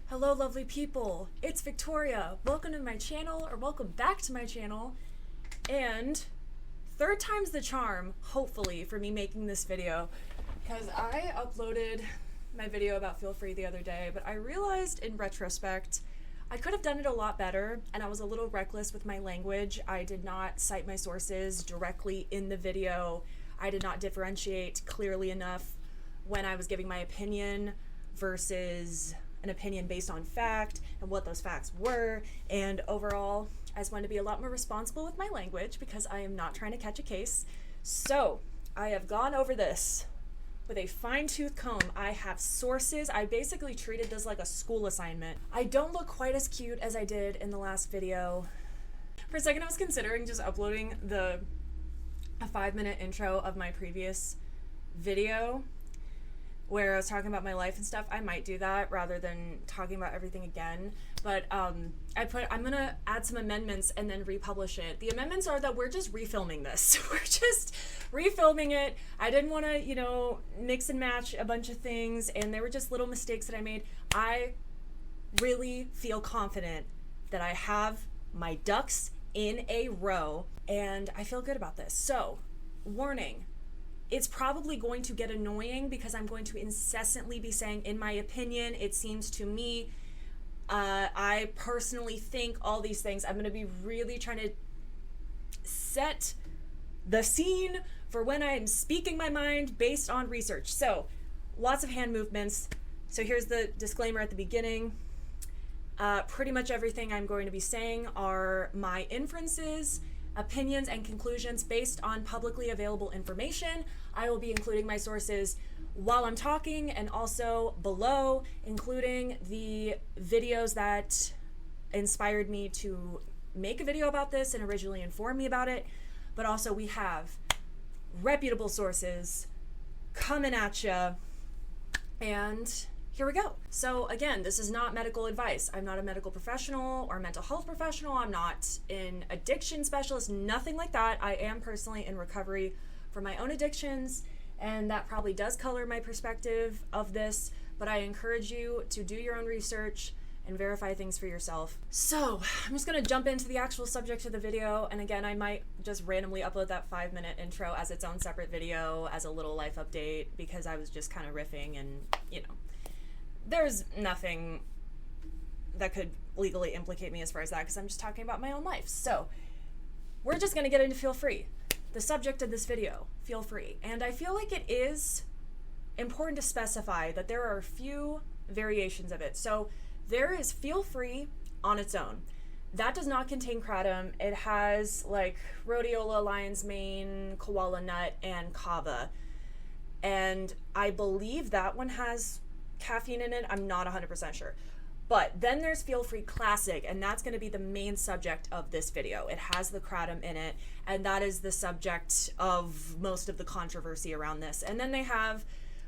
Hello lovely people, it's Victoria. Welcome to my channel, or welcome back to my channel. And third time's the charm, hopefully, for me making this video. Because I uploaded my video about Feel Free the other day, but I realized in retrospect, I could have done it a lot better, and I was a little reckless with my language. I did not cite my sources directly in the video. I did not differentiate clearly enough when I was giving my opinion versus an opinion based on fact and what those facts were. And overall, I just wanted to be a lot more responsible with my language because I am not trying to catch a case. So I have gone over this with a fine-tooth comb. I have sources. I basically treated this like a school assignment. I don't look quite as cute as I did in the last video. For a second, I was considering just uploading a 5-minute intro of my previous video where I was talking about my life and stuff. I might do that rather than talking about everything again. But I'm gonna add some amendments and then republish it. The amendments are that we're just refilming this. We're just refilming it. I didn't want to, mix and match a bunch of things, and there were just little mistakes that I made. I really feel confident that I have my ducks in a row, and I feel good about this. So, warning. It's probably going to get annoying because I'm going to incessantly be saying, in my opinion, it seems to me, I personally think all these things. I'm going to be really trying to set the scene for when I'm speaking my mind based on research. So, lots of hand movements. So here's the disclaimer at the beginning. Pretty much everything I'm going to be saying are my inferences, opinions, and conclusions based on publicly available information. I will be including my sources while I'm talking and also below, including the videos that inspired me to make a video about this and originally informed me about it. But also we have reputable sources coming at you, and here we go. So again, this is not medical advice. I'm not a medical professional or mental health professional. I'm not an addiction specialist, nothing like that. I am personally in recovery from my own addictions, and that probably does color my perspective of this, but I encourage you to do your own research and verify things for yourself. So I'm just gonna jump into the actual subject of the video, and again, I might just randomly upload that 5-minute intro as its own separate video as a little life update because I was just kind of riffing and, there's nothing that could legally implicate me as far as that because I'm just talking about my own life. So we're just going to get into Feel Free. The subject of this video, Feel Free. And I feel like it is important to specify that there are a few variations of it. So there is Feel Free on its own. That does not contain kratom. It has like rhodiola, lion's mane, koala nut, and kava. And I believe that one has caffeine in it. I'm not 100% sure. But then there's Feel Free Classic, and that's going to be the main subject of this video. It has the kratom in it, and that is the subject of most of the controversy around this. And then they have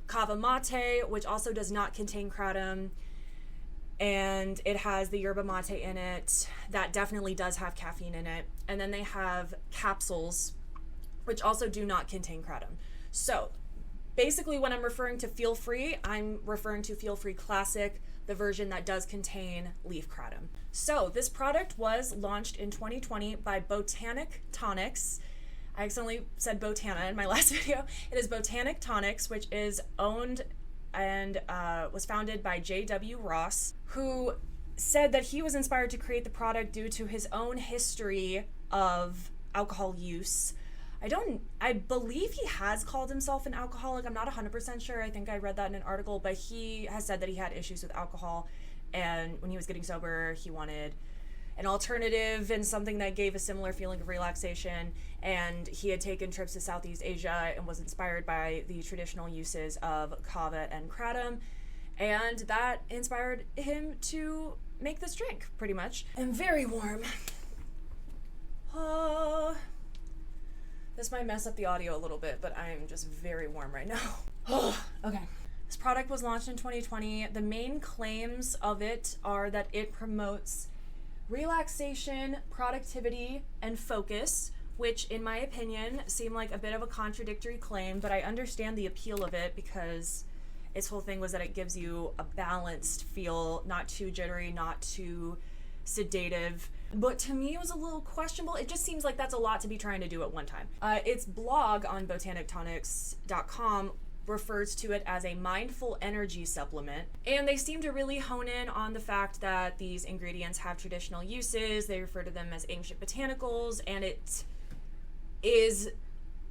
Kava Mate, which also does not contain kratom, and it has the yerba mate in it. That definitely does have caffeine in it. And then they have capsules, which also do not contain kratom. So basically, when I'm referring to Feel Free, I'm referring to Feel Free Classic, the version that does contain leaf kratom. So this product was launched in 2020 by Botanic Tonics. I accidentally said Botana in my last video. It is Botanic Tonics, which is owned and was founded by J.W. Ross, who said that he was inspired to create the product due to his own history of alcohol use. I believe he has called himself an alcoholic. I'm not 100% sure. I think I read that in an article, but he has said that he had issues with alcohol, and when he was getting sober, he wanted an alternative and something that gave a similar feeling of relaxation, and he had taken trips to Southeast Asia and was inspired by the traditional uses of kava and kratom, and that inspired him to make this drink, pretty much. And very warm. This might mess up the audio a little bit, but I am just very warm right now. Okay. This product was launched in 2020. The main claims of it are that it promotes relaxation, productivity, and focus, which in my opinion seem like a bit of a contradictory claim, but I understand the appeal of it because Its whole thing was that it gives you a balanced feel, not too jittery, not too sedative. But to me, it was a little questionable. It just seems like that's a lot to be trying to do at one time. Its blog on botanictonics.com refers to it as a mindful energy supplement. And they seem to really hone in on the fact that these ingredients have traditional uses. They refer to them as ancient botanicals, and it is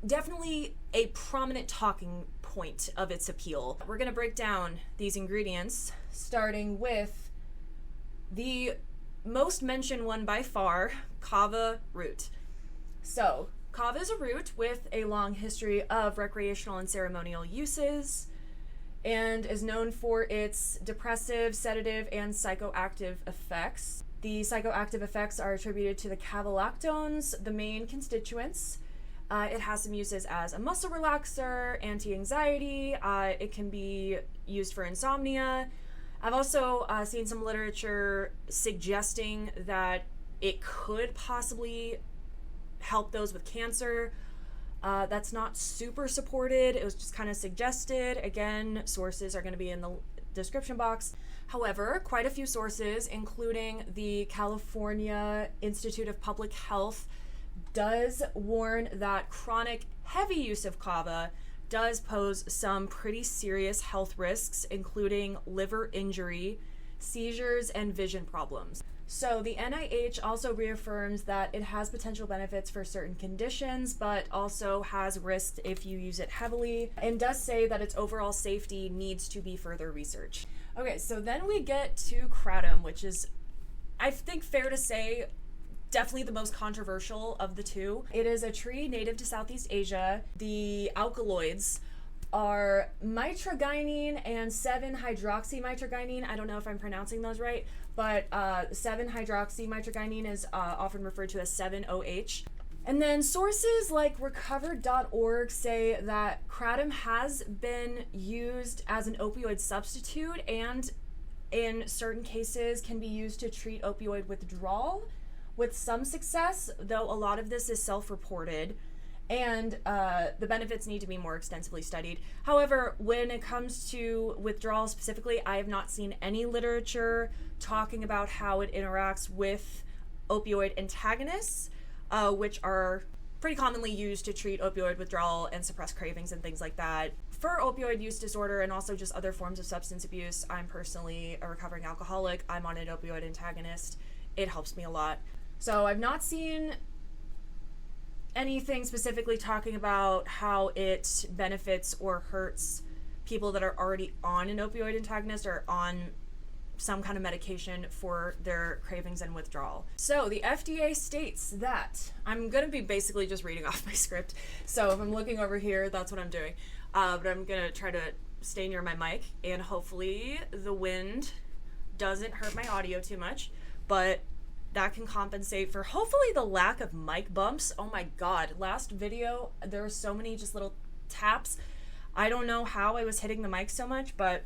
definitely a prominent talking point of its appeal. We're going to break down these ingredients, starting with the most mentioned one by far, kava root. So, kava is a root with a long history of recreational and ceremonial uses and is known for its depressive, sedative, and psychoactive effects. The psychoactive effects are attributed to the cavalactones, the main constituents. It has some uses as a muscle relaxer, anti-anxiety. It can be used for insomnia. I've also seen some literature suggesting that it could possibly help those with cancer. That's not super supported. It was just kind of suggested. Again, sources are going to be in the description box. However, quite a few sources, including the California Institute of Public Health, does warn that chronic heavy use of kava does pose some pretty serious health risks, including liver injury, seizures, and vision problems. So the NIH also reaffirms that it has potential benefits for certain conditions, but also has risks if you use it heavily, and does say that its overall safety needs to be further researched. Okay, so then we get to kratom, which is, I think, fair to say, definitely the most controversial of the two. It is a tree native to Southeast Asia. The alkaloids are mitragynine and 7-hydroxymitragynine. I don't know if I'm pronouncing those right, but 7-hydroxymitragynine is often referred to as 7-OH. And then sources like recovered.org say that kratom has been used as an opioid substitute and in certain cases can be used to treat opioid withdrawal with some success, though a lot of this is self-reported, and the benefits need to be more extensively studied. However, when it comes to withdrawal specifically, I have not seen any literature talking about how it interacts with opioid antagonists, which are pretty commonly used to treat opioid withdrawal and suppress cravings and things like that. For opioid use disorder and also just other forms of substance abuse, I'm personally a recovering alcoholic. I'm on an opioid antagonist. It helps me a lot. So I've not seen anything specifically talking about how it benefits or hurts people that are already on an opioid antagonist or on some kind of medication for their cravings and withdrawal. So the FDA states that, I'm going to be basically just reading off my script, so if I'm looking over here, that's what I'm doing. But I'm going to try to stay near my mic, and hopefully the wind doesn't hurt my audio too much, but that can compensate for hopefully the lack of mic bumps. Oh my god, last video there were so many just little taps. I don't know how I was hitting the mic so much, but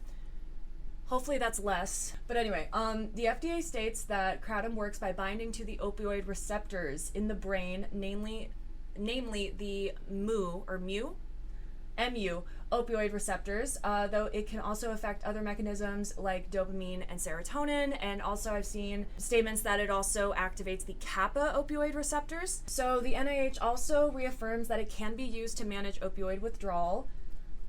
hopefully that's less. But anyway, the FDA states that kratom works by binding to the opioid receptors in the brain, namely the MU opioid receptors, though it can also affect other mechanisms like dopamine and serotonin. And also I've seen statements that it also activates the kappa opioid receptors. So the NIH also reaffirms that it can be used to manage opioid withdrawal.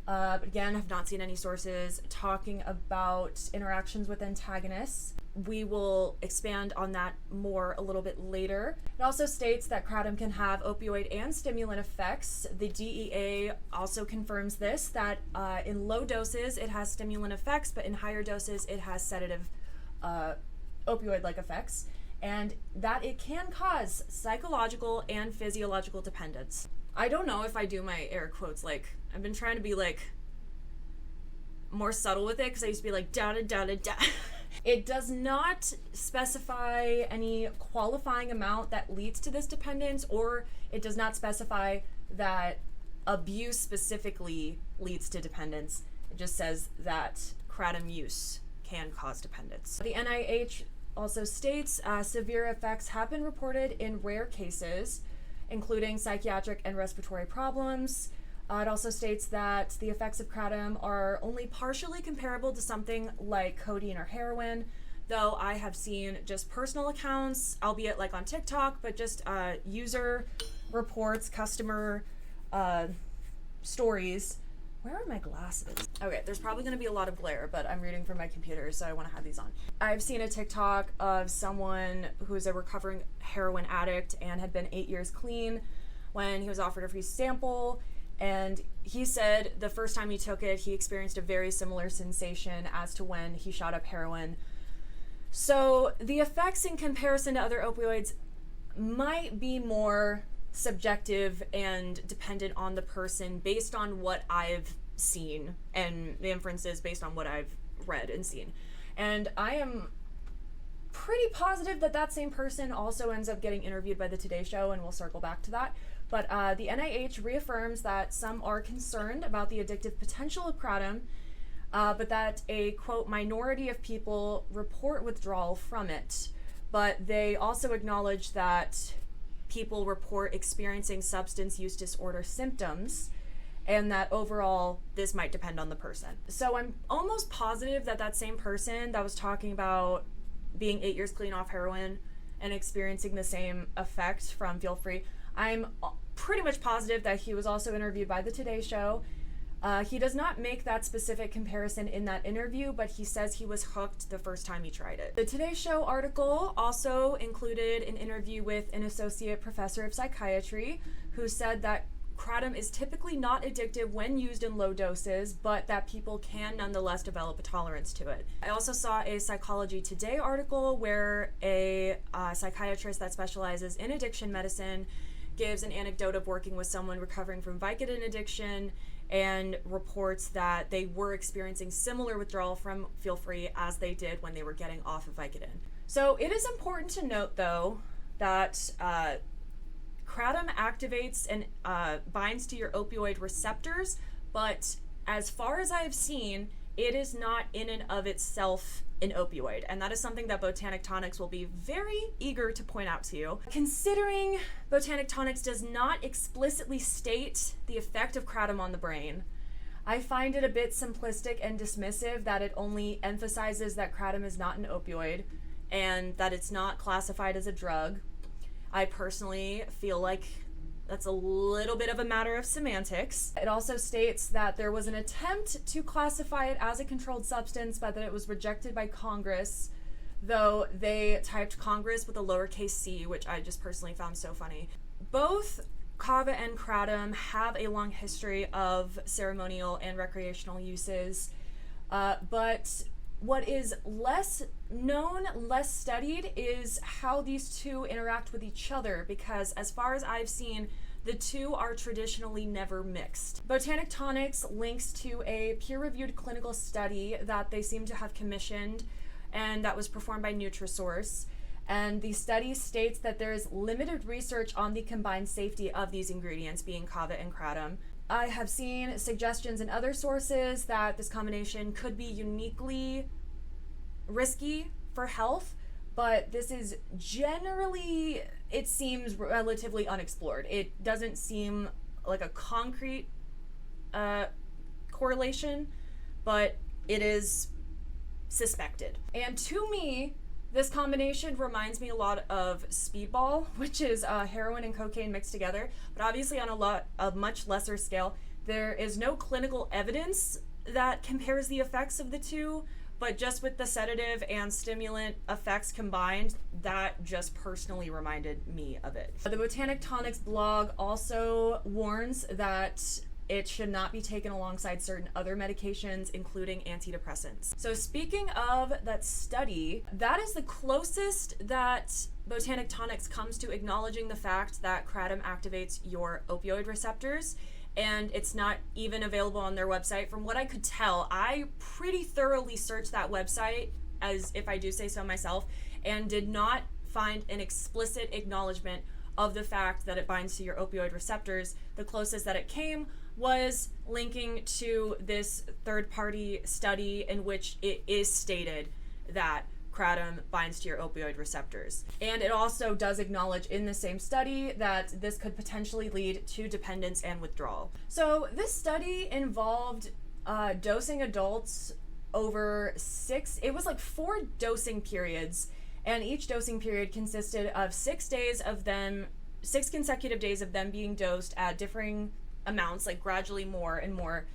But again, I've not seen any sources talking about interactions with antagonists. We will expand on that more a little bit later. It also states that kratom can have opioid and stimulant effects. The DEA also confirms this, that in low doses it has stimulant effects, but in higher doses it has sedative opioid-like effects, and that it can cause psychological and physiological dependence. I don't know if I do my air quotes, like, I've been trying to be like more subtle with it because I used to be like da da da da da. It does not specify any qualifying amount that leads to this dependence, or it does not specify that abuse specifically leads to dependence. It just says that kratom use can cause dependence. The NIH also states severe effects have been reported in rare cases, including psychiatric and respiratory problems. It also states that the effects of kratom are only partially comparable to something like codeine or heroin, though I have seen just personal accounts, albeit like on TikTok, but just user reports, customer stories. Where are my glasses? Okay, there's probably going to be a lot of glare, but I'm reading from my computer, so I want to have these on. I've seen a TikTok of someone who's a recovering heroin addict and had been 8 years clean when he was offered a free sample, and he said the first time he took it, he experienced a very similar sensation as to when he shot up heroin. So the effects in comparison to other opioids might be more subjective and dependent on the person based on what I've seen and the inferences based on what I've read and seen. And I am pretty positive that that same person also ends up getting interviewed by the Today Show, and we'll circle back to that. But the NIH reaffirms that some are concerned about the addictive potential of kratom, but that a, quote, minority of people report withdrawal from it. But they also acknowledge that people report experiencing substance use disorder symptoms, and that overall this might depend on the person. So I'm almost positive that that same person that was talking about being 8 years clean off heroin and experiencing the same effect from Feel Free, I'm pretty much positive that he was also interviewed by the Today Show. He does not make that specific comparison in that interview, but he says he was hooked the first time he tried it. The Today Show article also included an interview with an associate professor of psychiatry who said that kratom is typically not addictive when used in low doses, but that people can nonetheless develop a tolerance to it. I also saw a Psychology Today article where a psychiatrist that specializes in addiction medicine gives an anecdote of working with someone recovering from Vicodin addiction and reports that they were experiencing similar withdrawal from Feel Free as they did when they were getting off of Vicodin. So it is important to note, though, that kratom activates and binds to your opioid receptors, but as far as I've seen, it is not in and of itself an opioid, and that is something that Botanic Tonics will be very eager to point out to you. Considering Botanic Tonics does not explicitly state the effect of kratom on the brain, I find it a bit simplistic and dismissive that it only emphasizes that kratom is not an opioid and that it's not classified as a drug. I personally feel like that's a little bit of a matter of semantics. It also states that there was an attempt to classify it as a controlled substance, but that it was rejected by Congress, though they typed Congress with a lowercase c, which I just personally found so funny. Both kava and kratom have a long history of ceremonial and recreational uses, but what is less known, less studied, is how these two interact with each other, because as far as I've seen, the two are traditionally never mixed. Botanic Tonics links to a peer-reviewed clinical study that they seem to have commissioned and that was performed by Nutrisource. And the study states that there is limited research on the combined safety of these ingredients, being kava and kratom. I have seen suggestions in other sources that this combination could be uniquely risky for health, but this is generally, it seems relatively unexplored. It doesn't seem like a concrete correlation, but it is suspected. And to me, this combination reminds me a lot of speedball, which is heroin and cocaine mixed together, but obviously on a much lesser scale. There is no clinical evidence that compares the effects of the two, but just with the sedative and stimulant effects combined, that just personally reminded me of it. The Botanic Tonics blog also warns that it should not be taken alongside certain other medications, including antidepressants. So speaking of that study, that is the closest that Botanic Tonics comes to acknowledging the fact that kratom activates your opioid receptors, and it's not even available on their website. From what I could tell, I pretty thoroughly searched that website, as if I do say so myself, and did not find an explicit acknowledgement of the fact that it binds to your opioid receptors. The closest that it came was linking to this third-party study in which it is stated that kratom binds to your opioid receptors. And it also does acknowledge in the same study that this could potentially lead to dependence and withdrawal. So this study involved dosing adults over it was like 4 dosing periods, and each dosing period consisted of 6 consecutive days of them being dosed at differing amounts, like gradually more and more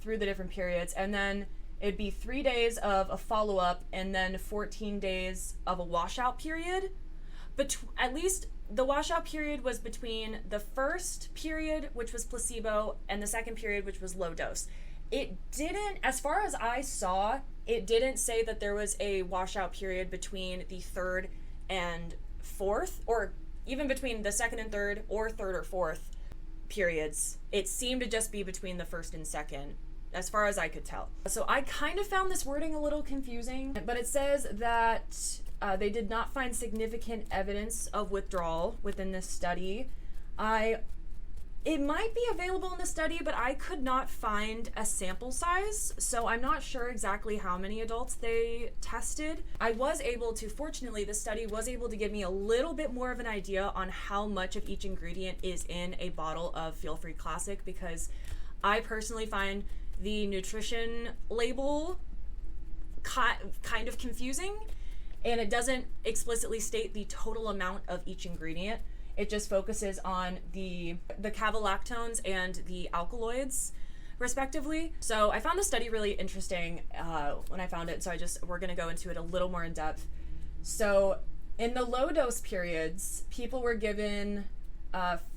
through the different periods. And then it'd be 3 days of a follow-up and then 14 days of a washout period. But at least the washout period was between the first period, which was placebo, and the second period, which was low dose. It didn't, as far as I saw, it didn't say that there was a washout period between the third and fourth, or even between the second and third, or third or fourth periods. It seemed to just be between the first and second, as far as I could tell. So I kind of found this wording a little confusing, but it says that they did not find significant evidence of withdrawal within this study. It might be available in the study, but I could not find a sample size, so I'm not sure exactly how many adults they tested. I was able to, fortunately, the study was able to give me a little bit more of an idea on how much of each ingredient is in a bottle of Feel Free Classic, because I personally find the nutrition label kind of confusing, and it doesn't explicitly state the total amount of each ingredient. It just focuses on the cavalactones and the alkaloids, respectively. So I found the study really interesting when I found it, so we're going to go into it a little more in depth. So in the low dose periods, people were given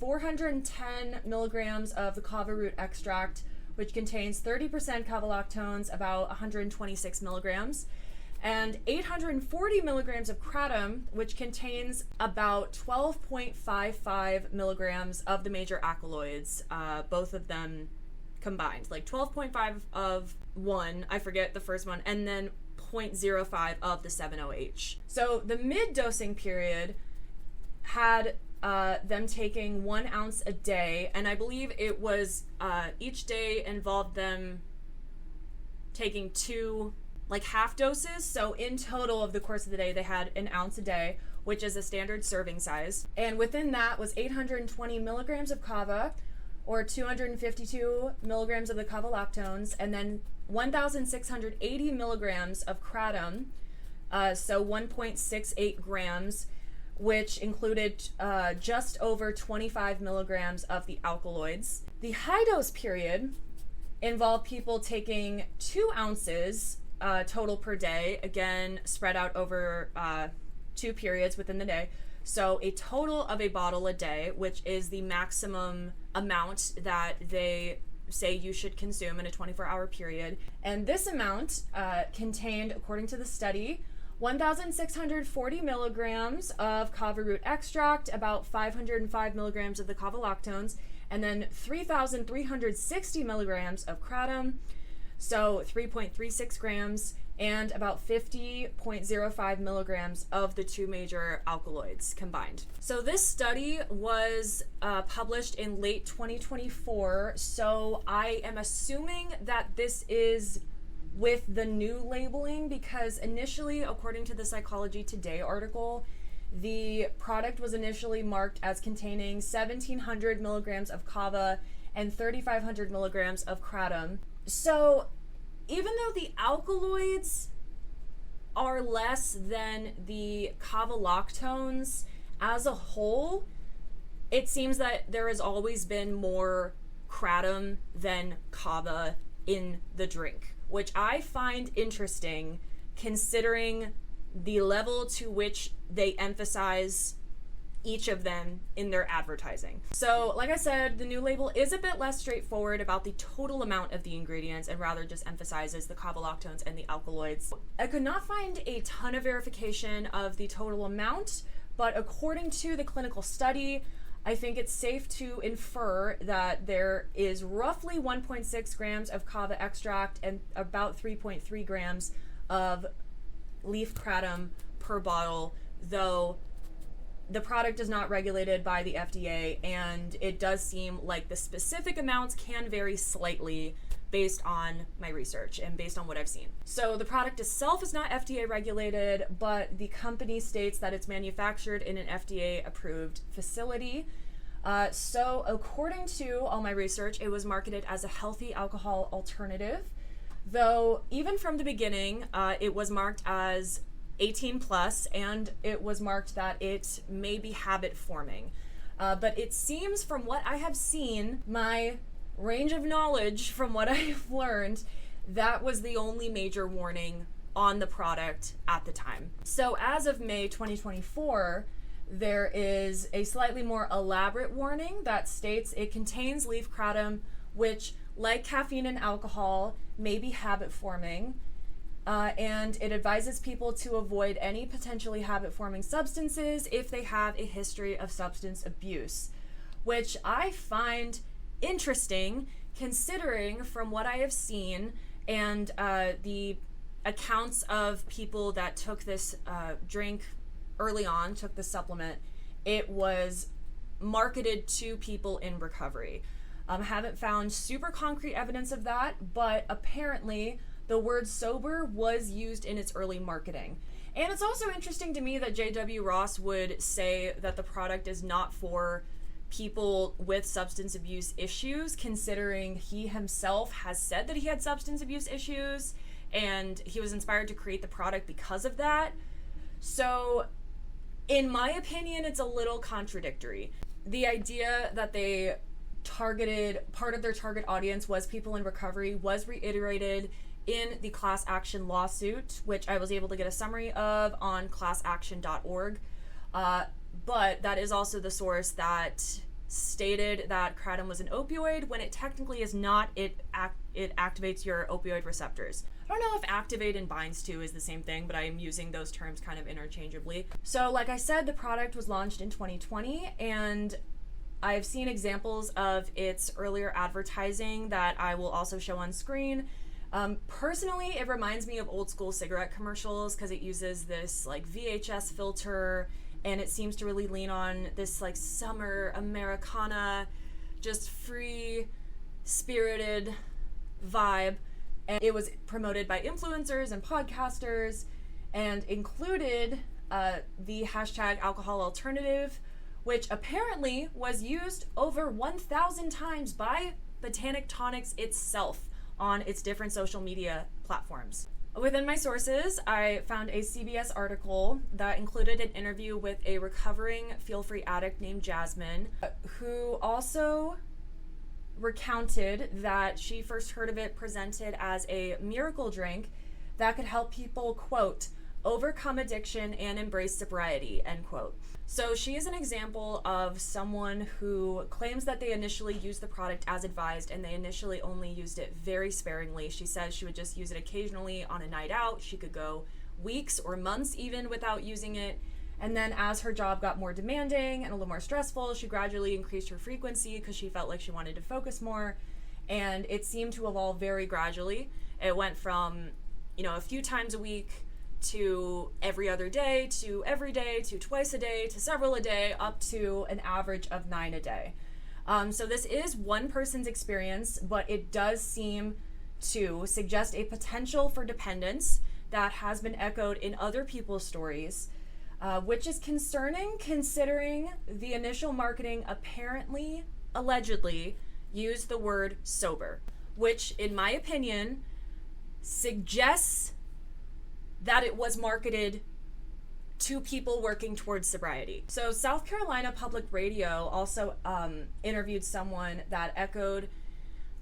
410 milligrams of the kava root extract, which contains 30% cavalactones, about 126 milligrams, and 840 milligrams of kratom, which contains about 12.55 milligrams of the major alkaloids, both of them combined. Like 12.5 of one, I forget the first one, and then 0.05 of the 7-OH. So the mid-dosing period had them taking 1 ounce a day, and I believe it was each day involved them taking 2 half doses. So in total of the course of the day, they had 1 ounce a day, which is a standard serving size. And within that was 820 milligrams of kava, or 252 milligrams of the cavalactones, and then 1,680 milligrams of kratom, so 1.68 grams, which included just over 25 milligrams of the alkaloids. The high dose period involved people taking 2 ounces total per day, again spread out over 2 periods within the day. So a total of a bottle a day, which is the maximum amount that they say you should consume in a 24-hour period. And this amount contained, according to the study, 1,640 milligrams of kava root extract, about 505 milligrams of the cavalactones, and then 3,360 milligrams of kratom, so 3.36 grams, and about 50.05 milligrams of the 2 major alkaloids combined. So this study was published in late 2024, so I am assuming that this is with the new labeling, because initially, according to the Psychology Today article, the product was initially marked as containing 1,700 milligrams of kava and 3,500 milligrams of kratom. So even though the alkaloids are less than the cavalactones as a whole, it seems that there has always been more kratom than kava in the drink, which I find interesting considering the level to which they emphasize each of them in their advertising. So, like I said, the new label is a bit less straightforward about the total amount of the ingredients and rather just emphasizes the cavalactones and the alkaloids. I could not find a ton of verification of the total amount, but according to the clinical study, I think it's safe to infer that there is roughly 1.6 grams of kava extract and about 3.3 grams of leaf kratom per bottle, though the product is not regulated by the FDA, and it does seem like the specific amounts can vary slightly based on my research and based on what I've seen. So the product itself is not FDA regulated, but the company states that it's manufactured in an FDA approved facility. So according to all my research, it was marketed as a healthy alcohol alternative, though even from the beginning, it was marked as 18 plus, and it was marked that it may be habit forming. But it seems from what I have seen, my range of knowledge from what I've learned, that was the only major warning on the product at the time. So as of May 2024, there is a slightly more elaborate warning that states it contains leaf kratom, which, like caffeine and alcohol, may be habit forming. And it advises people to avoid any potentially habit-forming substances if they have a history of substance abuse, which I find interesting considering from what I have seen and the accounts of people that took this drink early on, took the supplement. It was marketed to people in recovery. Haven't found super concrete evidence of that, but apparently the word sober was used in its early marketing. And it's also interesting to me that J.W. Ross would say that the product is not for people with substance abuse issues, considering he himself has said that he had substance abuse issues and he was inspired to create the product because of that. So, in my opinion, it's a little contradictory. The idea that they targeted, part of their target audience was people in recovery, was reiterated in the class action lawsuit, which I was able to get a summary of on classaction.org. But that is also the source that stated that kratom was an opioid when it technically is not. It activates your opioid receptors. I don't know if activate and binds to is the same thing, but I am using those terms kind of interchangeably. So like I said, the product was launched in 2020, and I've seen examples of its earlier advertising that I will also show on screen. Personally, it reminds me of old school cigarette commercials because it uses this like VHS filter, and it seems to really lean on this like summer Americana, just free spirited vibe. And it was promoted by influencers and podcasters and included the hashtag alcohol alternative, which apparently was used over 1,000 times by Botanic Tonics itself on its different social media platforms. Within my sources, I found a CBS article that included an interview with a recovering feel-free addict named Jasmine, who also recounted that she first heard of it presented as a miracle drink that could help people, quote, overcome addiction and embrace sobriety, end quote. So she is an example of someone who claims that they initially used the product as advised, and they initially only used it very sparingly. She says she would just use it occasionally on a night out. She could go weeks or months even without using it. And then as her job got more demanding and a little more stressful, she gradually increased her frequency because she felt like she wanted to focus more. And it seemed to evolve very gradually. It went from, a few times a week to every other day, to every day, to twice a day, to several a day, up to an average of 9 a day. So this is one person's experience, but it does seem to suggest a potential for dependence that has been echoed in other people's stories, which is concerning considering the initial marketing apparently, allegedly, used the word sober, which in my opinion suggests that it was marketed to people working towards sobriety. So South Carolina Public Radio also interviewed someone that echoed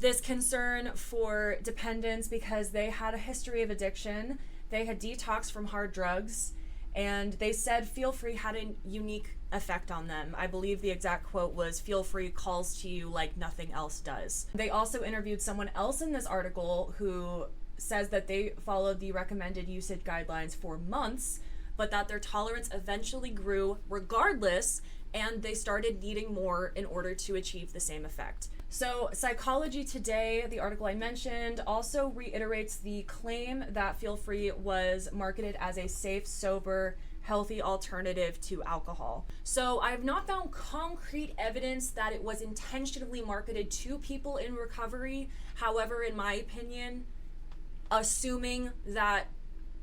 this concern for dependence because they had a history of addiction. They had detoxed from hard drugs, and they said Feel Free had a unique effect on them. I believe the exact quote was, Feel Free calls to you like nothing else does. They also interviewed someone else in this article who says that they followed the recommended usage guidelines for months, but that their tolerance eventually grew regardless, and they started needing more in order to achieve the same effect. So Psychology Today, the article I mentioned, also reiterates the claim that Feel Free was marketed as a safe, sober, healthy alternative to alcohol. So I've not found concrete evidence that it was intentionally marketed to people in recovery. However, in my opinion, assuming that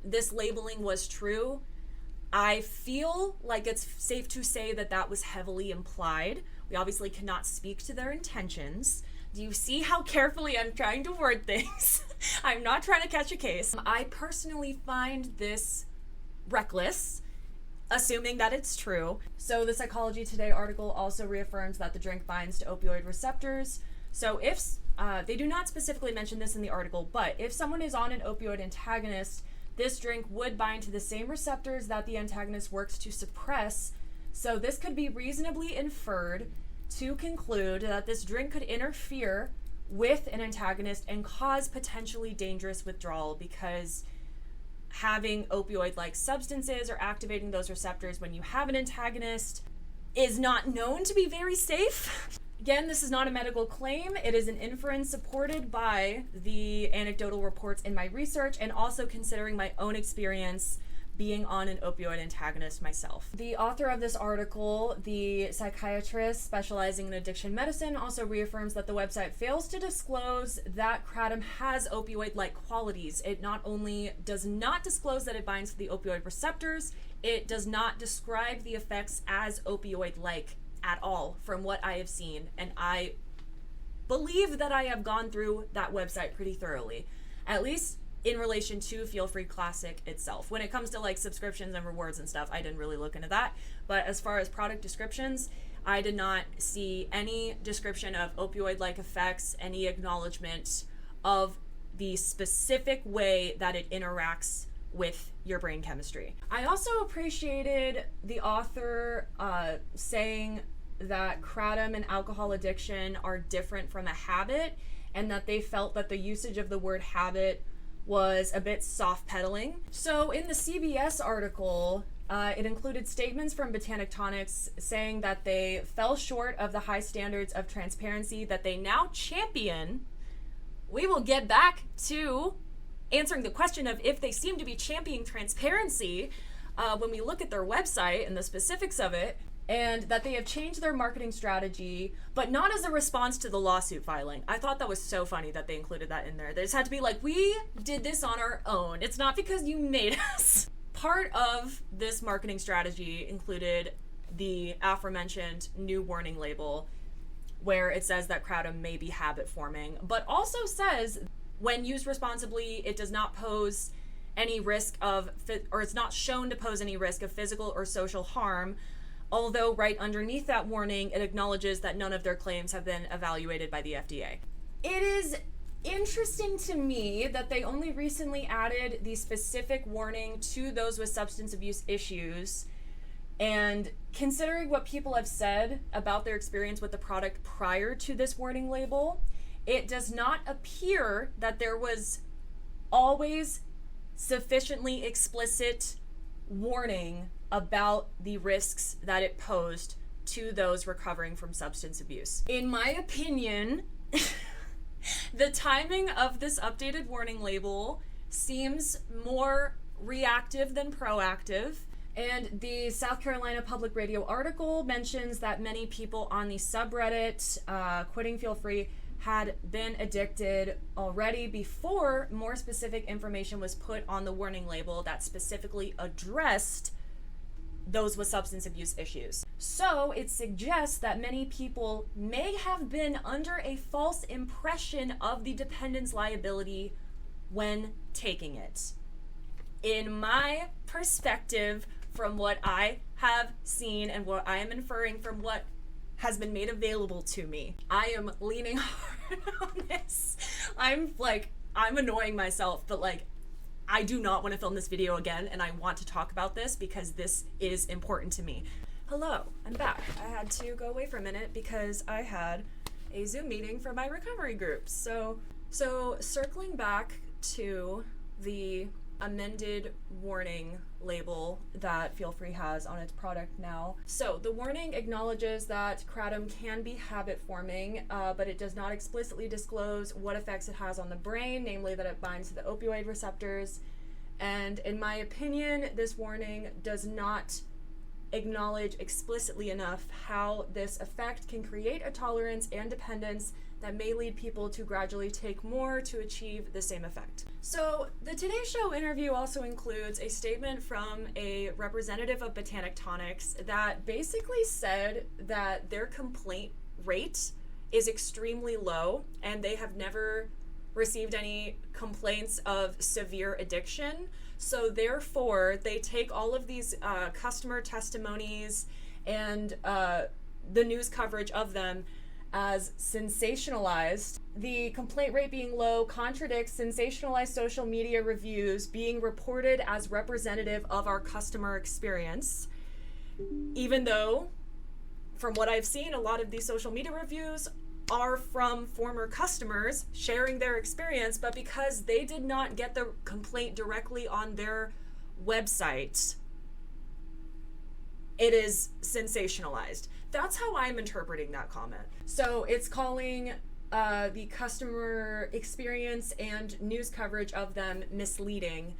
this labeling was true, I feel like it's safe to say that that was heavily implied. We obviously cannot speak to their intentions. Do you see how carefully I'm trying to word things? I'm not trying to catch a case. I personally find this reckless, assuming that it's true. So the Psychology Today article also reaffirms that the drink binds to opioid receptors. So if, they do not specifically mention this in the article, but if someone is on an opioid antagonist, this drink would bind to the same receptors that the antagonist works to suppress. So this could be reasonably inferred to conclude that this drink could interfere with an antagonist and cause potentially dangerous withdrawal, because having opioid-like substances or activating those receptors when you have an antagonist is not known to be very safe. Again, this is not a medical claim. It is an inference supported by the anecdotal reports in my research and also considering my own experience being on an opioid antagonist myself. The author of this article, the psychiatrist specializing in addiction medicine, also reaffirms that the website fails to disclose that kratom has opioid-like qualities. It not only does not disclose that it binds to the opioid receptors, it does not describe the effects as opioid-like at all from what I have seen. And I believe that I have gone through that website pretty thoroughly, at least in relation to Feel Free Classic itself. When it comes to like subscriptions and rewards and stuff, I didn't really look into that. But as far as product descriptions, I did not see any description of opioid-like effects, any acknowledgement of the specific way that it interacts with your brain chemistry. I also appreciated the author saying that kratom and alcohol addiction are different from a habit, and that they felt that the usage of the word habit was a bit soft-pedaling. So in the CBS article, it included statements from Botanic Tonics saying that they fell short of the high standards of transparency that they now champion. We will get back to answering the question of if they seem to be championing transparency when we look at their website and the specifics of it, and that they have changed their marketing strategy, but not as a response to the lawsuit filing. I thought that was so funny that they included that in there. They just had to be like, we did this on our own. It's not because you made us. Part of this marketing strategy included the aforementioned new warning label, where it says that kratom may be habit forming, but also says when used responsibly, it does not pose any risk of, or it's not shown to pose any risk of physical or social harm. Although right underneath that warning, it acknowledges that none of their claims have been evaluated by the FDA. It is interesting to me that they only recently added the specific warning to those with substance abuse issues. And considering what people have said about their experience with the product prior to this warning label, it does not appear that there was always sufficiently explicit warning about the risks that it posed to those recovering from substance abuse. In my opinion, the timing of this updated warning label seems more reactive than proactive. And the South Carolina Public Radio article mentions that many people on the subreddit Quitting Feel Free had been addicted already before more specific information was put on the warning label that specifically addressed those with substance abuse issues. So it suggests that many people may have been under a false impression of the dependence liability when taking it. In my perspective, from what I have seen and what I am inferring from what has been made available to me, I am leaning hard on this. I'm annoying myself, but I do not want to film this video again, and I want to talk about this because this is important to me. Hello, I'm back. I had to go away for a minute because I had a Zoom meeting for my recovery group. So circling back to the amended warning label that Feel Free has on its product now. So the warning acknowledges that kratom can be habit forming, but it does not explicitly disclose what effects it has on the brain, namely that it binds to the opioid receptors, And in my opinion, this warning does not acknowledge explicitly enough how this effect can create a tolerance and dependence that may lead people to gradually take more to achieve the same effect. So the Today Show interview also includes a statement from a representative of Botanic Tonics that basically said that their complaint rate is extremely low and they have never received any complaints of severe addiction. So therefore, they take all of these customer testimonies and the news coverage of them as sensationalized. The complaint rate being low contradicts sensationalized social media reviews being reported as representative of our customer experience, even though, from what I've seen, a lot of these social media reviews are from former customers sharing their experience, but because they did not get the complaint directly on their website, it is sensationalized. That's how I'm interpreting that comment. So it's calling the customer experience and news coverage of them misleading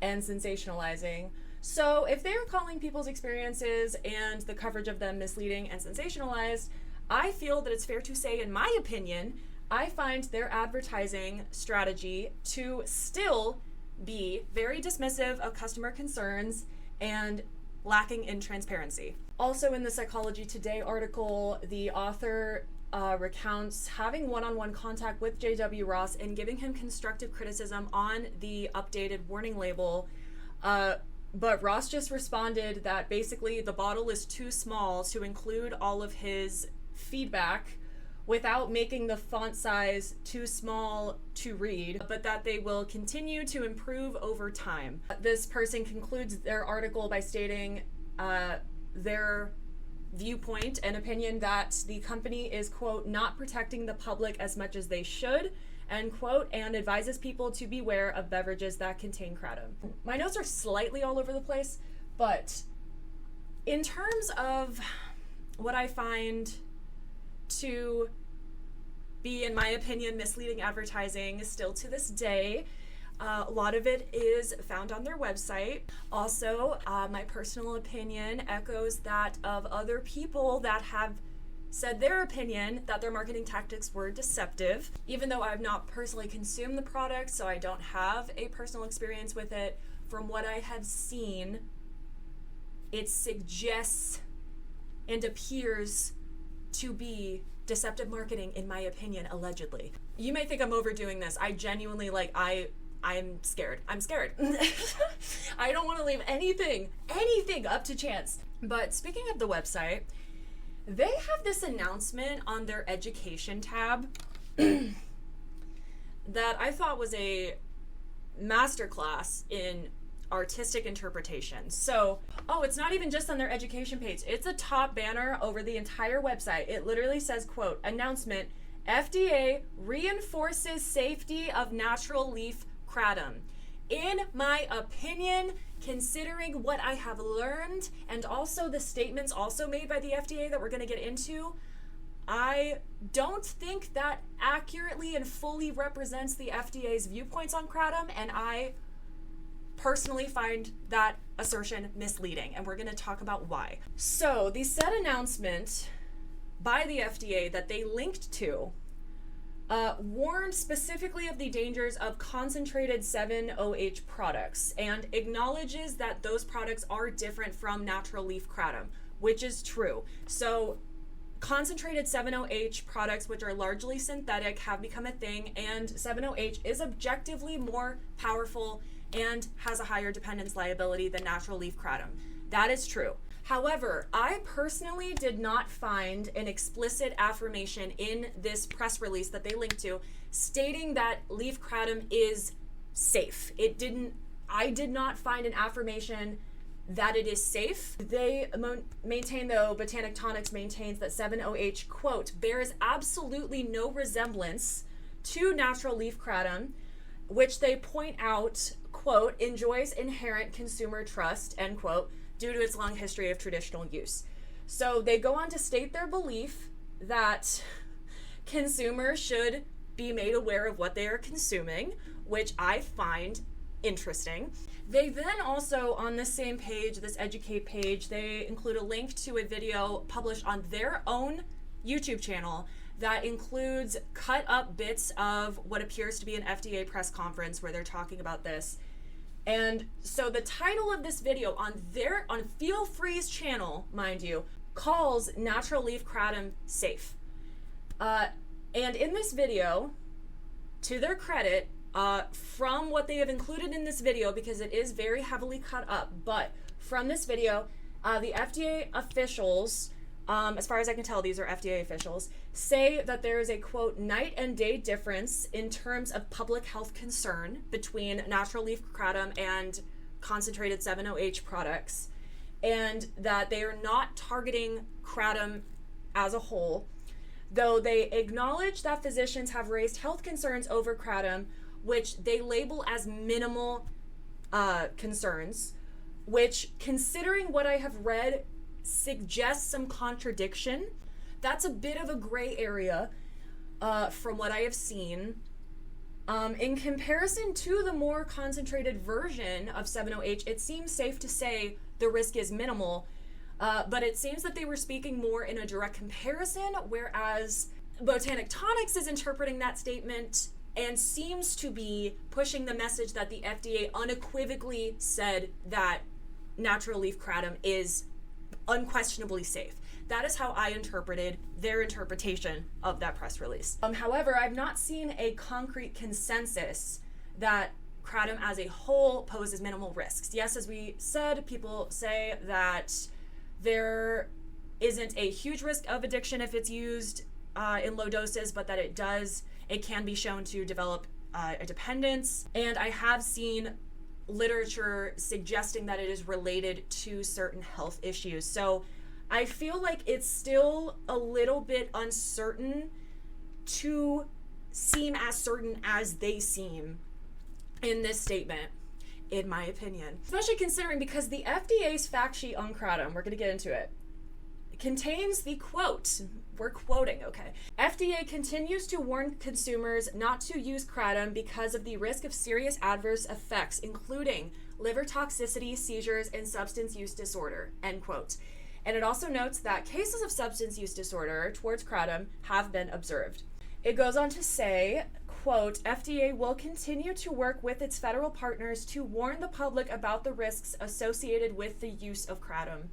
and sensationalizing. So if they're calling people's experiences and the coverage of them misleading and sensationalized, I feel that it's fair to say, in my opinion, I find their advertising strategy to still be very dismissive of customer concerns and lacking in transparency. Also in the Psychology Today article, the author recounts having one-on-one contact with J.W. Ross and giving him constructive criticism on the updated warning label. But Ross just responded that basically the bottle is too small to include all of his feedback without making the font size too small to read, but that they will continue to improve over time. This person concludes their article by stating their viewpoint and opinion that the company is, quote, not protecting the public as much as they should, end quote, and advises people to beware of beverages that contain kratom. My notes are slightly all over the place, but in terms of what I find to be, in my opinion, misleading advertising still to this day, a lot of it is found on their website. Also, my personal opinion echoes that of other people that have said their opinion that their marketing tactics were deceptive. Even though I've not personally consumed the product, so I don't have a personal experience with it, from what I have seen, it suggests and appears to be deceptive marketing, in my opinion, allegedly. You may think I'm overdoing this. I genuinely, I'm scared. I'm scared. I don't want to leave anything up to chance. But speaking of the website, they have this announcement on their education tab that I thought was a masterclass in artistic interpretation. So, it's not even just on their education page. It's a top banner over the entire website. It literally says, quote, announcement, FDA reinforces safety of natural leaf kratom. In my opinion, considering what I have learned and also the statements also made by the FDA that we're going to get into, I don't think that accurately and fully represents the FDA's viewpoints on kratom, and I personally find that assertion misleading, and we're going to talk about why. So the said announcement by the FDA that they linked to warned specifically of the dangers of concentrated 7-OH products and acknowledges that those products are different from natural leaf kratom, which is true. So concentrated 7-OH products, which are largely synthetic, have become a thing, and 7-OH is objectively more powerful and has a higher dependence liability than natural leaf kratom. That is true. However, I personally did not find an explicit affirmation in this press release that they linked to stating that leaf kratom is safe. I did not find an affirmation that it is safe. They maintain, though, Botanic Tonics maintains that 7-OH, quote, bears absolutely no resemblance to natural leaf kratom, which they point out, quote, enjoys inherent consumer trust, end quote, due to its long history of traditional use. So they go on to state their belief that consumers should be made aware of what they are consuming, which I find interesting. They then also, on this same page, this educate page, they include a link to a video published on their own YouTube channel that includes cut up bits of what appears to be an FDA press conference where they're talking about this. And so the title of this video on Feel Free's channel, mind you, calls natural leaf kratom safe. And in this video, to their credit, from what they have included in this video, because it is very heavily cut up, but from this video, the FDA officials, as far as I can tell, these are FDA officials, say that there is a, quote, night and day difference in terms of public health concern between natural leaf kratom and concentrated 7-OH products, and that they are not targeting kratom as a whole, though they acknowledge that physicians have raised health concerns over kratom, which they label as minimal concerns, which, considering what I have read, suggests some contradiction. That's a bit of a gray area from what I have seen. In comparison to the more concentrated version of 7-OH, it seems safe to say the risk is minimal, but it seems that they were speaking more in a direct comparison, whereas Botanic Tonics is interpreting that statement and seems to be pushing the message that the FDA unequivocally said that natural leaf kratom is unquestionably safe. That is how I interpreted their interpretation of that press release. However, I've not seen a concrete consensus that kratom as a whole poses minimal risks. Yes, as we said, people say that there isn't a huge risk of addiction if it's used in low doses, but that it can be shown to develop a dependence. And I have seen literature suggesting that it is related to certain health issues. So I feel like it's still a little bit uncertain to seem as certain as they seem in this statement, in my opinion. Especially considering because the FDA's fact sheet on kratom, we're going to get into it, contains the quote, we're quoting, okay. FDA continues to warn consumers not to use kratom because of the risk of serious adverse effects, including liver toxicity, seizures, and substance use disorder, end quote. And it also notes that cases of substance use disorder towards kratom have been observed. It goes on to say, quote, FDA will continue to work with its federal partners to warn the public about the risks associated with the use of kratom.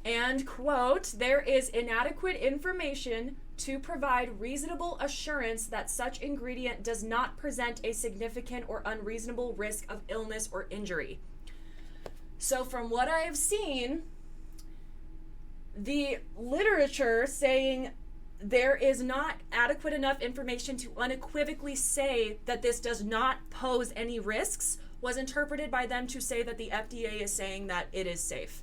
And, quote, there is inadequate information to provide reasonable assurance that such ingredient does not present a significant or unreasonable risk of illness or injury. So from what I have seen, the literature saying there is not adequate enough information to unequivocally say that this does not pose any risks was interpreted by them to say that the FDA is saying that it is safe.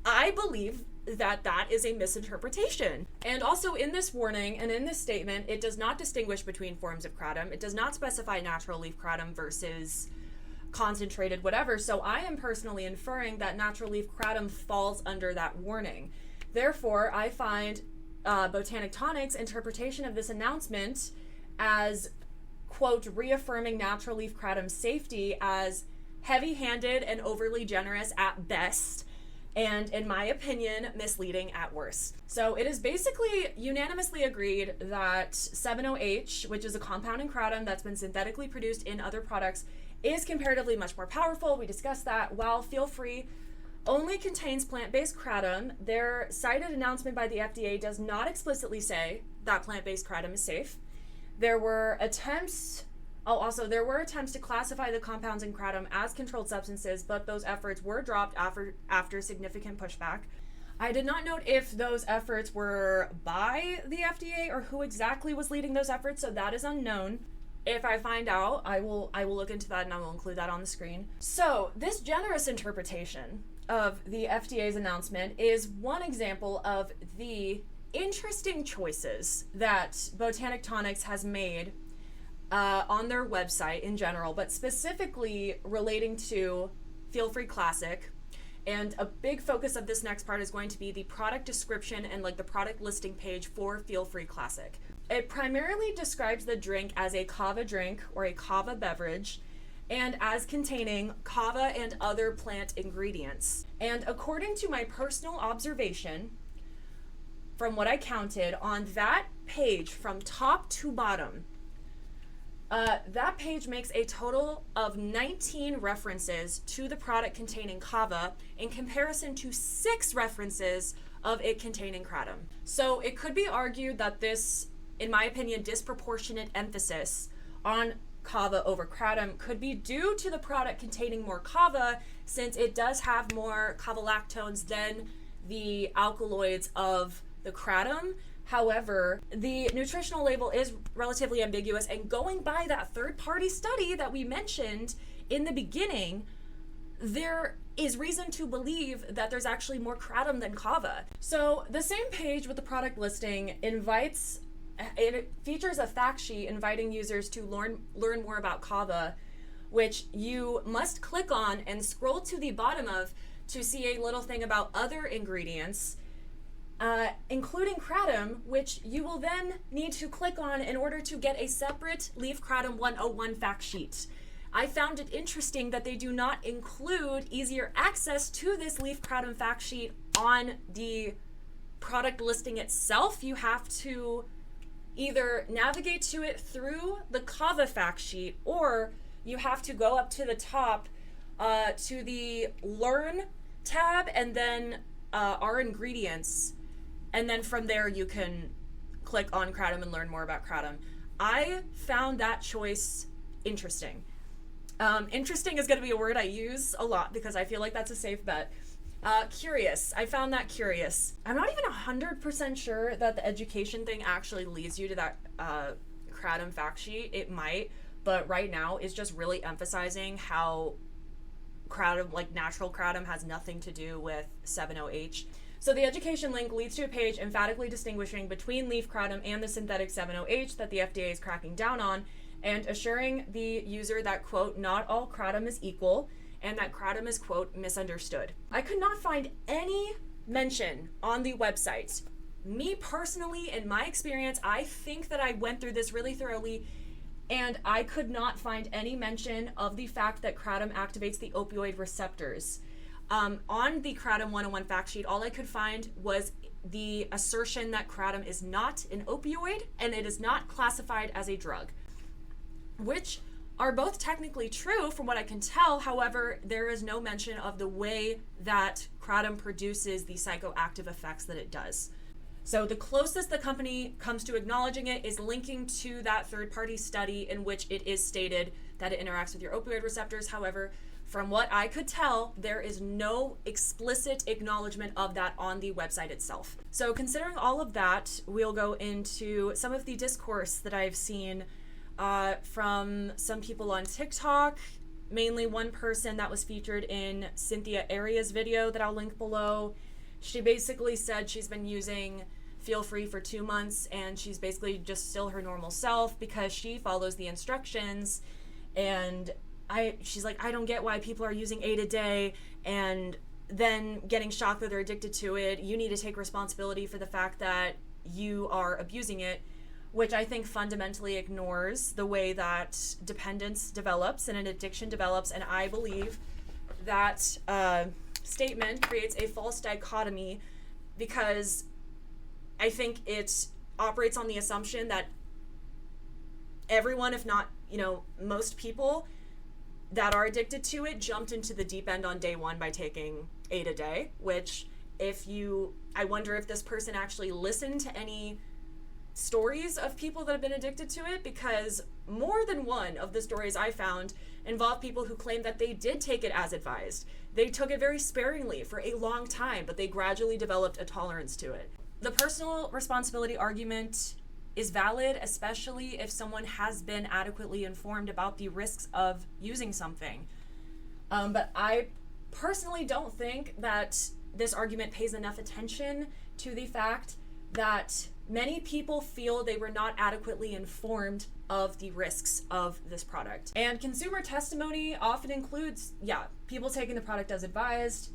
I believe that that is a misinterpretation. And also in this warning and in this statement, it does not distinguish between forms of kratom. It does not specify natural leaf kratom versus concentrated whatever. So I am personally inferring that natural leaf kratom falls under that warning. Therefore, I find Botanic Tonic's interpretation of this announcement as, quote, reaffirming natural leaf kratom's safety as heavy-handed and overly generous at best, and in my opinion, misleading at worst. So it is basically unanimously agreed that 7-OH, which is a compound in kratom that's been synthetically produced in other products, is comparatively much more powerful. We discussed that. While Feel Free only contains plant-based kratom, their cited announcement by the FDA does not explicitly say that plant-based kratom is safe. There were attempts to classify the compounds in kratom as controlled substances, but those efforts were dropped after significant pushback. I did not note if those efforts were by the FDA or who exactly was leading those efforts, so that is unknown. If I find out, I will look into that and I will include that on the screen. So this generous interpretation of the FDA's announcement is one example of the interesting choices that Botanic Tonics has made on their website in general, but specifically relating to Feel Free Classic. And a big focus of this next part is going to be the product description and like the product listing page for Feel Free Classic. It primarily describes the drink as a kava drink or a kava beverage, and as containing kava and other plant ingredients. And according to my personal observation, from what I counted on that page from top to bottom, that page makes a total of 19 references to the product containing kava in comparison to 6 references of it containing kratom. So it could be argued that this, in my opinion, disproportionate emphasis on kava over kratom could be due to the product containing more kava, since it does have more kavalactones than the alkaloids of the kratom. However, the nutritional label is relatively ambiguous, and going by that third-party study that we mentioned in the beginning, there is reason to believe that there's actually more kratom than kava. So the same page with the product listing it features a fact sheet inviting users to learn more about kava, which you must click on and scroll to the bottom of to see a little thing about other ingredients, including kratom, which you will then need to click on in order to get a separate Leaf Kratom 101 fact sheet. I found it interesting that they do not include easier access to this Leaf Kratom fact sheet on the product listing itself. You have to either navigate to it through the kava fact sheet, or you have to go up to the top to the Learn tab and then Our Ingredients, and then from there you can click on kratom and learn more about kratom. I found that choice interesting. Interesting is going to be a word I use a lot because I feel like that's a safe bet. Curious. I found that curious. I'm not even 100% sure that the education thing actually leads you to that kratom fact sheet. It might, but right now it's just really emphasizing how kratom, like natural kratom, has nothing to do with 7-OH. So the education link leads to a page emphatically distinguishing between leaf kratom and the synthetic 7-OH that the FDA is cracking down on, and assuring the user that, quote, not all kratom is equal, and that kratom is, quote, misunderstood. I could not find any mention on the website. Me personally, in my experience, I think that I went through this really thoroughly, and I could not find any mention of the fact that kratom activates the opioid receptors. On the Kratom 101 fact sheet, all I could find was the assertion that kratom is not an opioid and it is not classified as a drug, which are both technically true from what I can tell. However, there is no mention of the way that kratom produces the psychoactive effects that it does. So the closest the company comes to acknowledging it is linking to that third-party study in which it is stated that it interacts with your opioid receptors. However, from what I could tell, there is no explicit acknowledgement of that on the website itself. So considering all of that, we'll go into some of the discourse that I've seen from some people on TikTok, mainly one person that was featured in Cynthia Aria's video that I'll link below. She basically said she's been using Feel Free for 2 months and she's basically just still her normal self because she follows the instructions, and she's like, I don't get why people are using 8 a day and then getting shocked that they're addicted to it. You need to take responsibility for the fact that you are abusing it, which I think fundamentally ignores the way that dependence develops and an addiction develops. And I believe that statement creates a false dichotomy because I think it operates on the assumption that everyone, if not, most people that are addicted to it jumped into the deep end on day one by taking 8 a day, which I wonder if this person actually listened to any stories of people that have been addicted to it, because more than one of the stories I found involve people who claim that they did take it as advised. They took it very sparingly for a long time, but they gradually developed a tolerance to it. The personal responsibility argument is valid, especially if someone has been adequately informed about the risks of using something. But I personally don't think that this argument pays enough attention to the fact that many people feel they were not adequately informed of the risks of this product. And consumer testimony often includes, people taking the product as advised,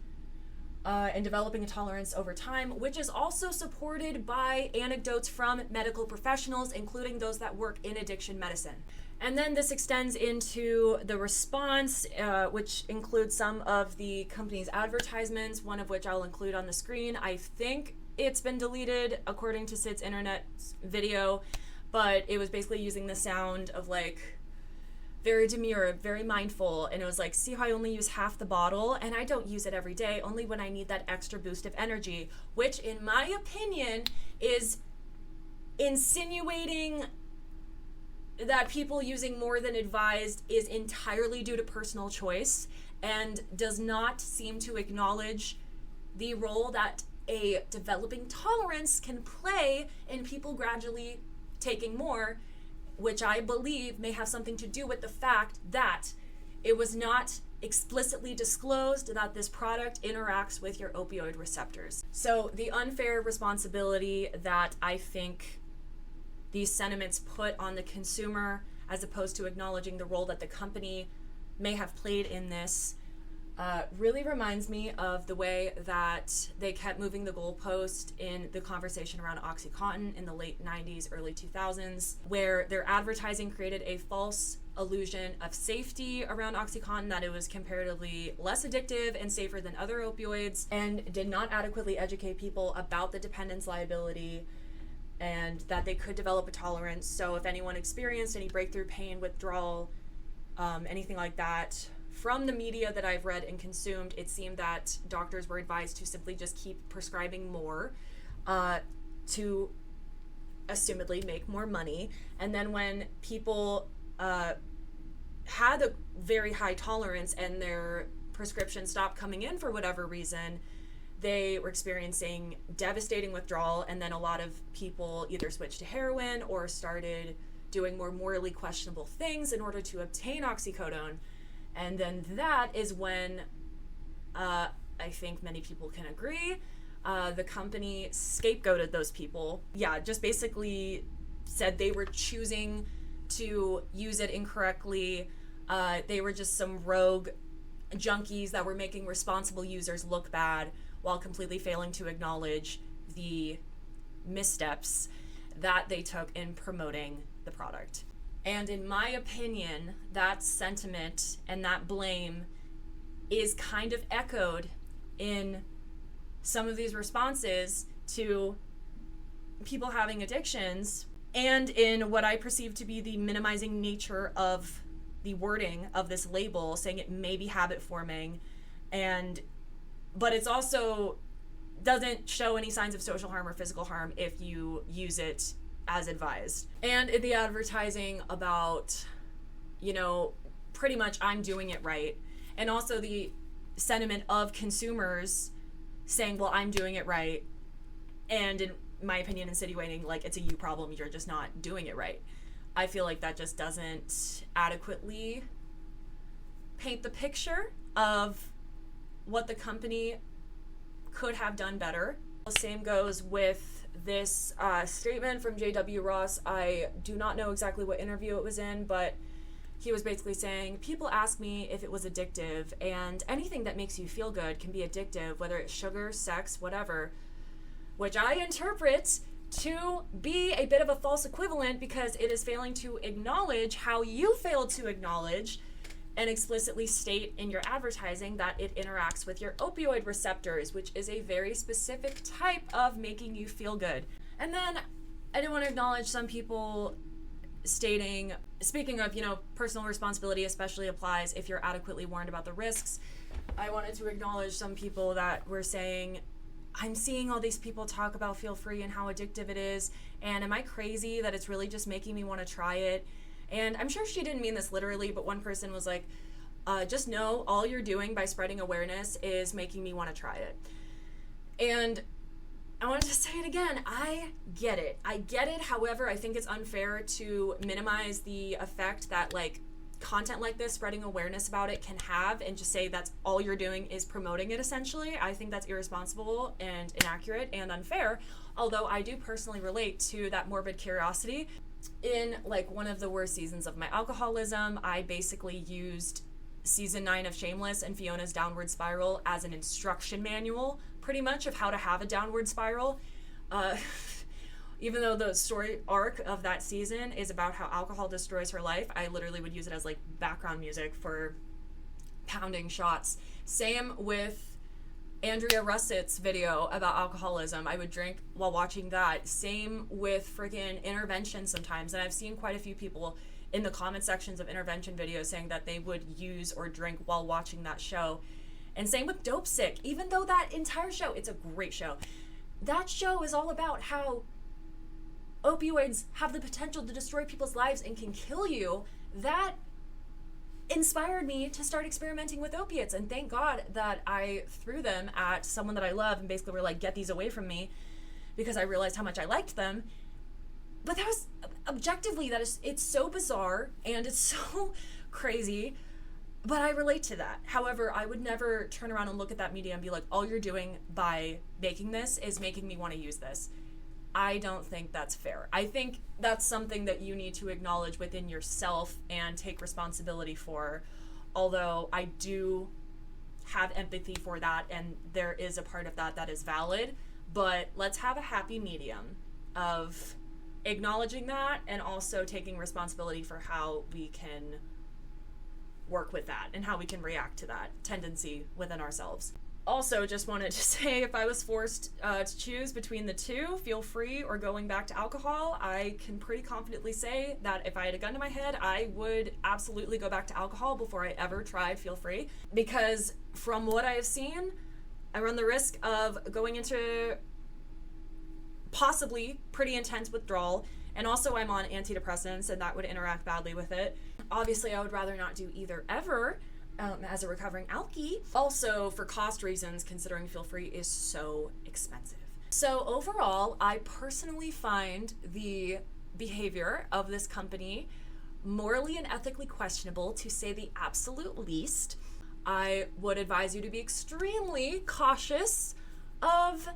and developing a tolerance over time, which is also supported by anecdotes from medical professionals, including those that work in addiction medicine. And then this extends into the response, which includes some of the company's advertisements, one of which I'll include on the screen. I think it's been deleted according to Sid's internet video, but it was basically using the sound of like very demure, very mindful, and it was like, see how I only use half the bottle, and I don't use it every day, only when I need that extra boost of energy, which in my opinion is insinuating that people using more than advised is entirely due to personal choice and does not seem to acknowledge the role that a developing tolerance can play in people gradually taking more, which I believe may have something to do with the fact that it was not explicitly disclosed that this product interacts with your opioid receptors. So the unfair responsibility that I think these sentiments put on the consumer, as opposed to acknowledging the role that the company may have played in this, really reminds me of the way that they kept moving the goalpost in the conversation around OxyContin in the late 90s, early 2000s, where their advertising created a false illusion of safety around OxyContin, that it was comparatively less addictive and safer than other opioids, and did not adequately educate people about the dependence liability and that they could develop a tolerance. So if anyone experienced any breakthrough pain, withdrawal, anything like that, from the media that I've read and consumed, it seemed that doctors were advised to simply just keep prescribing more to assumedly make more money. And then when people had a very high tolerance and their prescription stopped coming in for whatever reason, they were experiencing devastating withdrawal, and then a lot of people either switched to heroin or started doing more morally questionable things in order to obtain oxycodone. And then that is when I think many people can agree, the company scapegoated those people. Yeah, just basically said they were choosing to use it incorrectly. They were just some rogue junkies that were making responsible users look bad, while completely failing to acknowledge the missteps that they took in promoting the product. And in my opinion, that sentiment and that blame is kind of echoed in some of these responses to people having addictions, and in what I perceive to be the minimizing nature of the wording of this label, saying it may be habit forming, but it's also doesn't show any signs of social harm or physical harm if you use it as advised. And in the advertising about, pretty much I'm doing it right. And also the sentiment of consumers saying, well, I'm doing it right. And in my opinion, insinuating like it's a you problem, you're just not doing it right. I feel like that just doesn't adequately paint the picture of what the company could have done better. The same goes with this statement from J.W. Ross. I do not know exactly what interview it was in, but he was basically saying, people ask me if it was addictive, and anything that makes you feel good can be addictive, whether it's sugar, sex, whatever, which I interpret to be a bit of a false equivalent, because it is failing to acknowledge how you failed to acknowledge and explicitly state in your advertising that it interacts with your opioid receptors, which is a very specific type of making you feel good. And then I do want to acknowledge some people stating, speaking of, personal responsibility especially applies if you're adequately warned about the risks. I wanted to acknowledge some people that were saying, I'm seeing all these people talk about feel free and how addictive it is, and am I crazy that it's really just making me want to try it? And I'm sure she didn't mean this literally, but one person was like, just know all you're doing by spreading awareness is making me want to try it. And I wanted to say it again. I get it. However, I think it's unfair to minimize the effect that content like this, spreading awareness about it, can have, and just say that's all you're doing is promoting it essentially. I think that's irresponsible and inaccurate and unfair, although I do personally relate to that morbid curiosity. In one of the worst seasons of my alcoholism, I basically used season 9 of Shameless and Fiona's downward spiral as an instruction manual, pretty much, of how to have a downward spiral. even though the story arc of that season is about how alcohol destroys her life, I literally would use it as like background music for pounding shots. Same with Andrea Russett's video about alcoholism. I would drink while watching that. Same with freaking intervention sometimes. And I've seen quite a few people in the comment sections of intervention videos saying that they would use or drink while watching that show. And same with Dope Sick. Even though that entire show, it's a great show. That show is all about how opioids have the potential to destroy people's lives and can kill you. That inspired me to start experimenting with opiates, and thank God that I threw them at someone that I love and basically were like, get these away from me, because I realized how much I liked them. But that was objectively, it's so bizarre and it's so crazy, but I relate to that. However, I would never turn around and look at that media and be like, all you're doing by making this is making me want to use this. I don't think that's fair. I think that's something that you need to acknowledge within yourself and take responsibility for. Although I do have empathy for that, and there is a part of that that is valid, but let's have a happy medium of acknowledging that and also taking responsibility for how we can work with that and how we can react to that tendency within ourselves. Also, just wanted to say, if I was forced to choose between the two, Feel Free or going back to alcohol, I can pretty confidently say that if I had a gun to my head, I would absolutely go back to alcohol before I ever tried Feel Free. Because from what I have seen, I run the risk of going into possibly pretty intense withdrawal, and also I'm on antidepressants, and that would interact badly with it. Obviously, I would rather not do either ever. As a recovering alkie. Also, for cost reasons, considering Feel Free is so expensive. So overall, I personally find the behavior of this company morally and ethically questionable, to say the absolute least. I would advise you to be extremely cautious of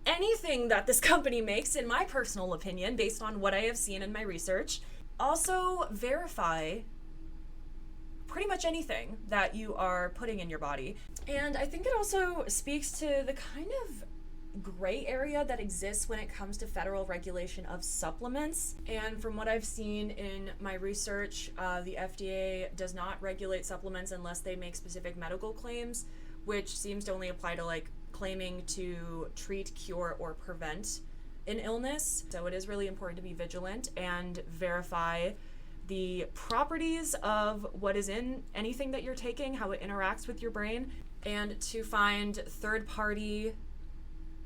anything that this company makes, in my personal opinion, based on what I have seen in my research. Also, verify pretty much anything that you are putting in your body. And I think it also speaks to the kind of gray area that exists when it comes to federal regulation of supplements. And from what I've seen in my research, the FDA does not regulate supplements unless they make specific medical claims, which seems to only apply to like claiming to treat, cure, or prevent an illness. So it is really important to be vigilant and verify the properties of what is in anything that you're taking, how it interacts with your brain, and to find third-party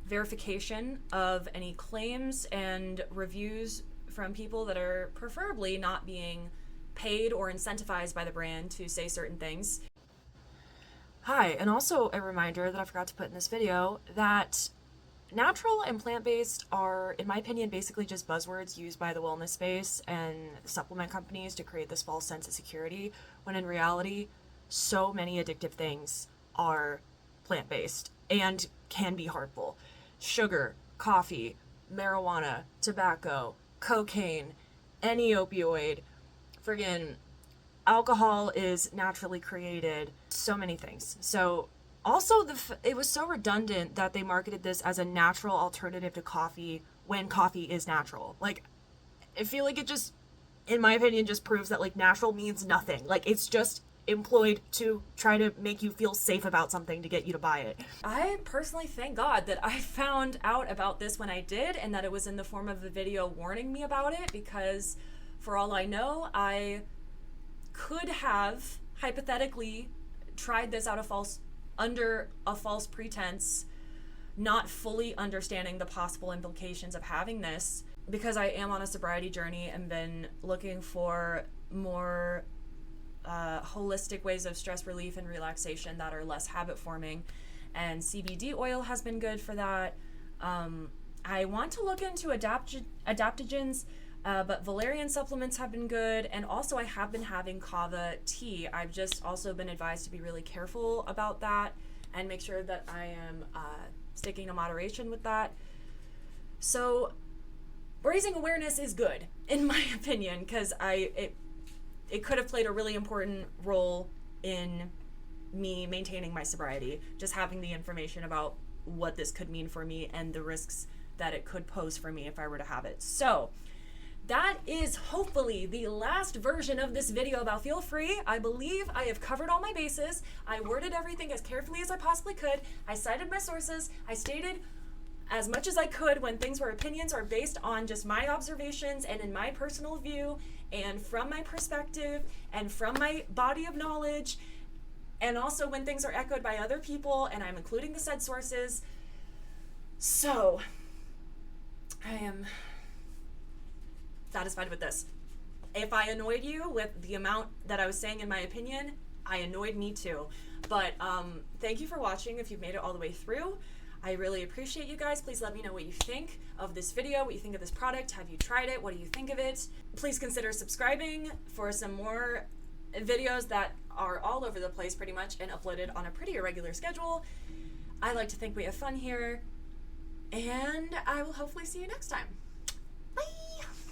verification of any claims and reviews from people that are preferably not being paid or incentivized by the brand to say certain things. Hi, and also a reminder that I forgot to put in this video that natural and plant-based are, in my opinion, basically just buzzwords used by the wellness space and supplement companies to create this false sense of security, when in reality, so many addictive things are plant-based and can be harmful. Sugar, coffee, marijuana, tobacco, cocaine, any opioid, friggin' alcohol is naturally created, so many things. So also, it was so redundant that they marketed this as a natural alternative to coffee when coffee is natural. Like, I feel like it just, in my opinion, just proves that, like, natural means nothing. Like, it's just employed to try to make you feel safe about something to get you to buy it. I personally thank God that I found out about this when I did, and that it was in the form of a video warning me about it, because for all I know, I could have hypothetically tried this under a false pretense, not fully understanding the possible implications of having this, because I am on a sobriety journey and been looking for more holistic ways of stress relief and relaxation that are less habit forming, and CBD oil has been good for that. I want to look into adaptogens, but valerian supplements have been good, and also I have been having kava tea. I've just also been advised to be really careful about that and make sure that I am sticking to moderation with that. So raising awareness is good, in my opinion, because it could have played a really important role in me maintaining my sobriety, just having the information about what this could mean for me and the risks that it could pose for me if I were to have it. So that is hopefully the last version of this video about Feel Free. I believe I have covered all my bases. I worded everything as carefully as I possibly could. I cited my sources. I stated as much as I could when things were opinions or based on just my observations and in my personal view and from my perspective and from my body of knowledge, and also when things are echoed by other people and I'm including the said sources. So I am satisfied with this. If I annoyed you with the amount that I was saying in my opinion, I annoyed me too. But thank you for watching if you've made it all the way through. I really appreciate you guys. Please let me know what you think of this video, what you think of this product. Have you tried it? What do you think of it? Please consider subscribing for some more videos that are all over the place pretty much and uploaded on a pretty irregular schedule. I like to think we have fun here, and I will hopefully see you next time.